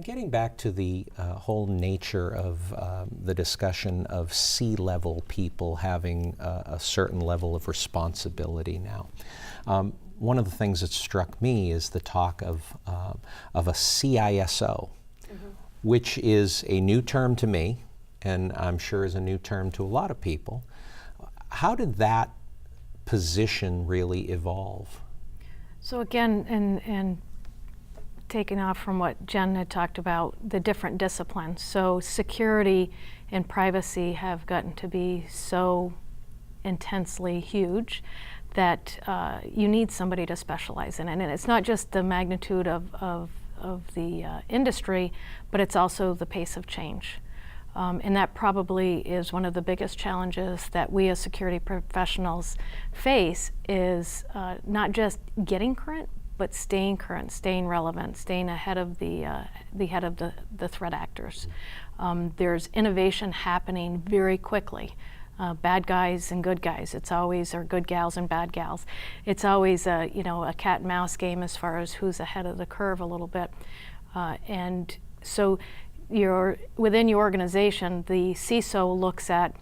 getting back to the whole nature of the discussion of C-level people having a certain level of responsibility now. One of the things that struck me is the talk of a CISO, which is a new term to me, and I'm sure is a new term to a lot of people. How did that position really evolve? So again, and taking off from what Jen had talked about, the different disciplines. So security and privacy have gotten to be so intensely huge that you need somebody to specialize in it. And it's not just the magnitude of the industry, but it's also the pace of change. And that probably is one of the biggest challenges that we as security professionals face is not just getting current, but staying current, staying relevant, staying ahead of the threat actors. There's innovation happening very quickly. Bad guys and good guys. It's always, or good gals and bad gals. It's always a cat and mouse game as far as who's ahead of the curve a little bit. And so within your organization, the CISO looks at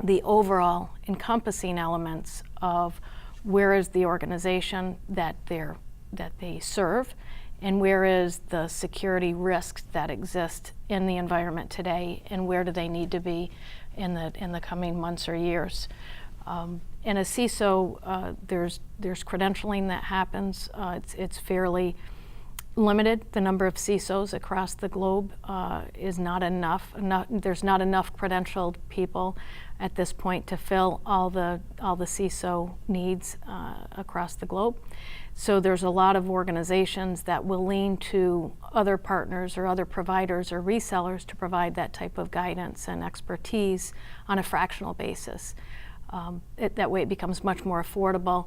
the overall encompassing elements of where is the organization that they serve, and where is the security risks that exist in the environment today, and where do they need to be in the coming months or years. In a CISO, there's credentialing that happens. It's fairly limited. The number of CISOs across the globe is not enough. There's not enough credentialed people at this point to fill all the CISO needs across the globe. So there's a lot of organizations that will lean to other partners or other providers or resellers to provide that type of guidance and expertise on a fractional basis. That way it becomes much more affordable,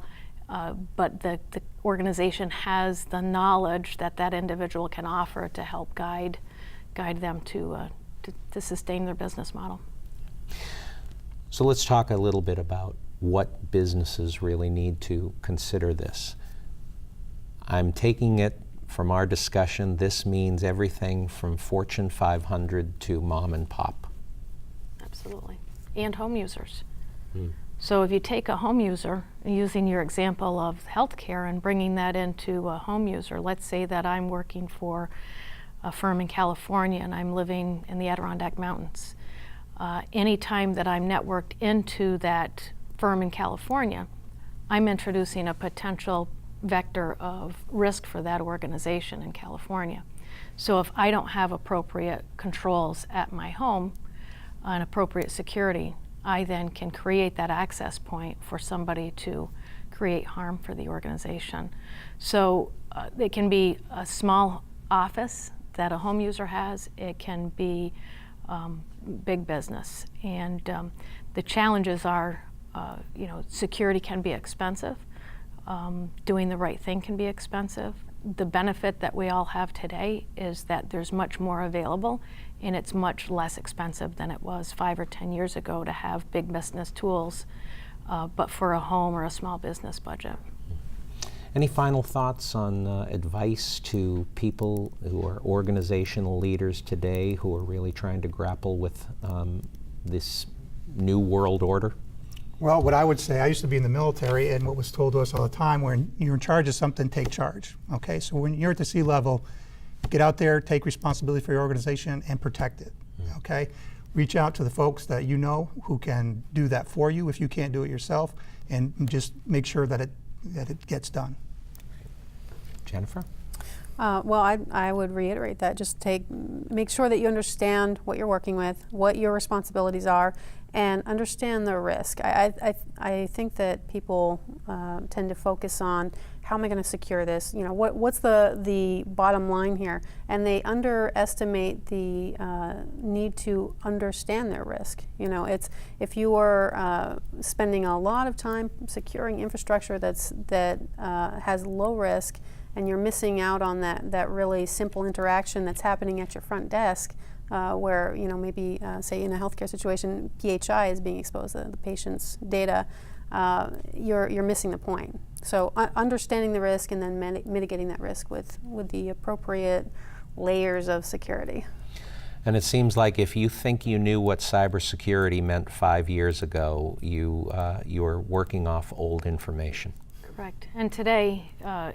but the organization has the knowledge that individual can offer to help guide them to sustain their business model. So let's talk a little bit about what businesses really need to consider this. I'm taking it from our discussion, this means everything from Fortune 500 to mom and pop. Absolutely. And home users. So if you take a home user, using your example of healthcare and bringing that into a home user, let's say that I'm working for a firm in California and I'm living in the Adirondack Mountains. Anytime that I'm networked into that firm in California, I'm introducing a potential vector of risk for that organization in California. So if I don't have appropriate controls at my home and appropriate security, I then can create that access point for somebody to create harm for the organization. So it can be a small office that a home user has. It can be big business. And the challenges are, security can be expensive. Doing the right thing can be expensive. The benefit that we all have today is that there's much more available, and it's much less expensive than it was 5 or 10 years ago to have big business tools, but for a home or a small business budget. Any final thoughts on advice to people who are organizational leaders today who are really trying to grapple with this new world order? Well, what I would say, I used to be in the military, and what was told to us all the time, when you're in charge of something, take charge. Okay, so when you're at the C level, get out there, take responsibility for your organization, and protect it. Okay, reach out to the folks that you know who can do that for you if you can't do it yourself, and just make sure that it gets done. Jennifer? Well, I would reiterate that. Just make sure that you understand what you're working with, what your responsibilities are, and understand the risk. I think that people tend to focus on how am I going to secure this? What's the bottom line here? And they underestimate the need to understand their risk. It's if you are spending a lot of time securing infrastructure that has low risk, and you're missing out on that really simple interaction that's happening at your front desk, where maybe say in a healthcare situation, PHI is being exposed to the patient's data. You're missing the point. So understanding the risk and then mitigating that risk with the appropriate layers of security. And it seems like if you think you knew what cybersecurity meant 5 years ago, you're working off old information. Correct. And today,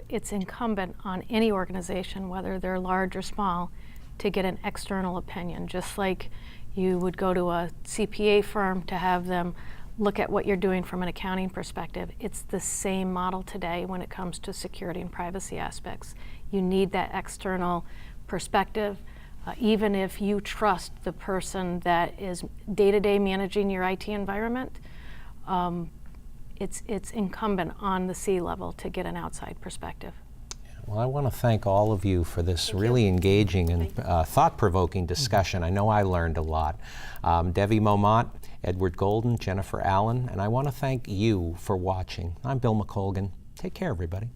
it's incumbent on any organization, whether they're large or small, to get an external opinion, just like you would go to a CPA firm to have them look at what you're doing from an accounting perspective. It's the same model today when it comes to security and privacy aspects. You need that external perspective. Even if you trust the person that is day-to-day managing your IT environment, it's incumbent on the C-level to get an outside perspective. Well, I want to thank all of you for this really engaging and thought-provoking discussion. I know I learned a lot. Devi Momont, Edward Golden, Jennifer Allen, and I want to thank you for watching. I'm Bill McColgan. Take care, everybody.